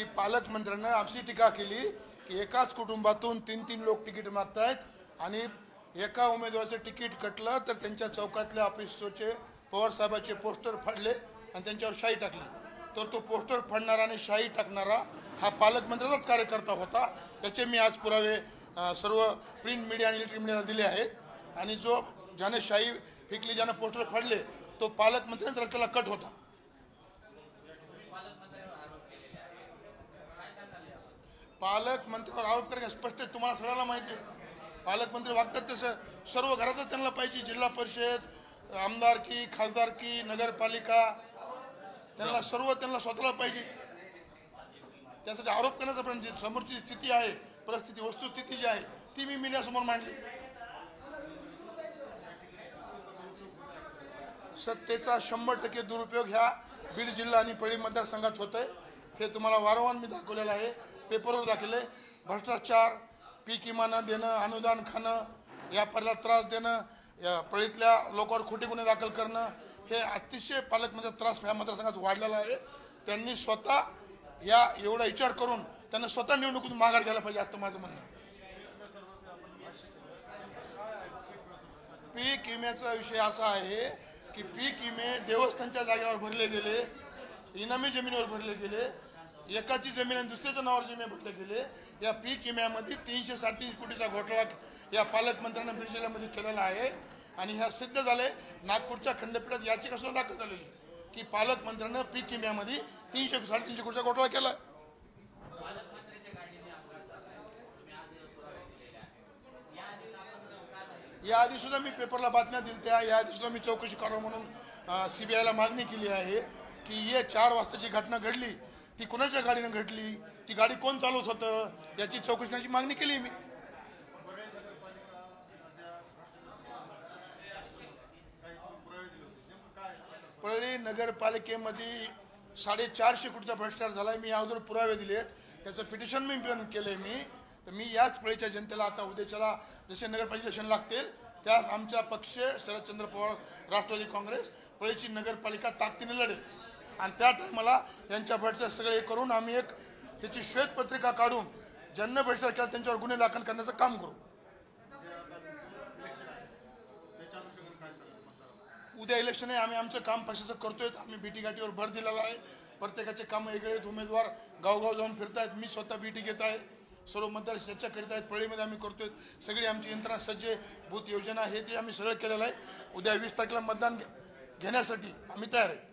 की पालकमंत्र्यांना अशी टीका केली की एकाच कुटुंबातून 3-3 लोक तिकीट मागतायत आणि एका उमेदवाराचं तिकीट कटलं तर त्यांच्या चौकातल्या ऑफिसचे पवार साहेबांचे पोस्टर फाडले आणि त्यांच्यावर शाई टाकली। तर तो पोस्टर फाडणारा आणि शाई टाकणारा हा पालकमंत्र्याचाच कार्यकर्ता होता। त्याचे मी आज पुरावे सर्व प्रिंट मीडिया आणि इलेक्ट्रॉनिक मीडियाला दिले आहेत। आणि जो ज्याने शाई फेकली, ज्याने पोस्टर फाडले, तो पालकमंत्र्यांचा रस्त्याला कट होता। पालकमंत्र्यावर आरोप करायला स्पष्ट तुम्हाला सगळ्यांना माहिती आहे। पालकमंत्री वागतात तसं सर्व घरातच त्यांना पाहिजे, जिल्हा परिषद, आमदारकी, खासदारकी, नगरपालिका, त्यांना सर्व त्यांना स्वतःला पाहिजे। त्यासाठी आरोप करण्याचा पण जी समोरची स्थिती आहे, परिस्थिती, वस्तुस्थिती जी आहे ती मी मीडियासमोर मांडली। सत्तेचा 100% दुरुपयोग ह्या बीड जिल्हा आणि परळी मतदारसंघात होत आहे। हे तुम्हाला वारंवार मी दाखवलेलं आहे, पेपरवर दाखवले। भ्रष्टाचार, पीक विमा न देणं, अनुदान खाणं, व्यापाऱ्याला त्रास देणं, या परळीतल्या लोकांवर खोटे गुन्हे दाखल करणं, हे अतिशय पालकमंत्री त्रास या मतदारसंघात वाढलेला आहे। त्यांनी स्वतः या एवढा विचार करून त्यांना स्वतः निवडणुकीतून माघार घ्यायला पाहिजे असं माझं म्हणणं आहे। पीक विम्याचा विषय असा आहे की पीक विमे देवस्थानच्या जागेवर भरले गेले, इनामी जमिनीवर भरले गेले, एकाची जमीन आणि दुसऱ्याच्या नावावर जमीन भरले गेले। या पीक विम्यामध्ये 337 कोटीचा घोटाळा या पालकमंत्र्यांनी बीड जिल्ह्यामध्ये केलेला आहे आणि ह्या सिद्ध झाले। नागपूरच्या खंडपीठात याचिका सुद्धा दाखल झालेली की पालकमंत्र्यांना पीक विम्यामध्ये 300-350 कोटीचा घोटाळा केला। याआधी सुद्धा मी पेपरला बातम्या दिल्या, याआधी सुद्धा मी चौकशी करावं म्हणून सीबीआयला मागणी केली आहे की हे 4 वाजताची घटना घडली ती कोणाच्या गाडीने घडली, ती गाडी कोण चालवत होतं, याची चौकशीची मागणी केली मी। परळी नगरपालिकेमध्ये 450 कोटीचा भ्रष्टाचार झालाय। मी यावर पुरावे दिलेत, त्याचं पिटिशन मी केलंय मी। तर मी याच परळीच्या जनतेला आता उद्याच्याला जसे नगरपालिका इलेक्शन लागतील त्यास आमचा पक्ष शरदचंद्र पवार राष्ट्रवादी काँग्रेस परळीची नगरपालिका ताकदीने लढेल आणि त्या टायमाला यांच्या भ्रष्टाचार सगळे करून आम्ही एक त्याची श्वेतपत्रिका काढून ज्यांना भ्रष्टाचार केला त्यांच्यावर गुन्हे दाखल करण्याचं काम करू। उद्या इलेक्शन आहे, आम्ही आमचं काम पक्षाचं करतोय। आम्ही बीटी गाठीवर भर दिलेला आहे, प्रत्येकाचे काम वेगळे आहेत, उमेदवार गावगाव जाऊन फिरतायत, मी स्वतः बीटी घेत आहे, सर्व मतदार चर्चा करीत आहेत, परळीमध्ये आम्ही करतोय। सगळी आमची यंत्रणा सज्ज, बूथ योजना हे ते आम्ही सगळं केलेलं आहे। उद्या 20 तारखेला मतदान घेण्यासाठी आम्ही तयार आहे।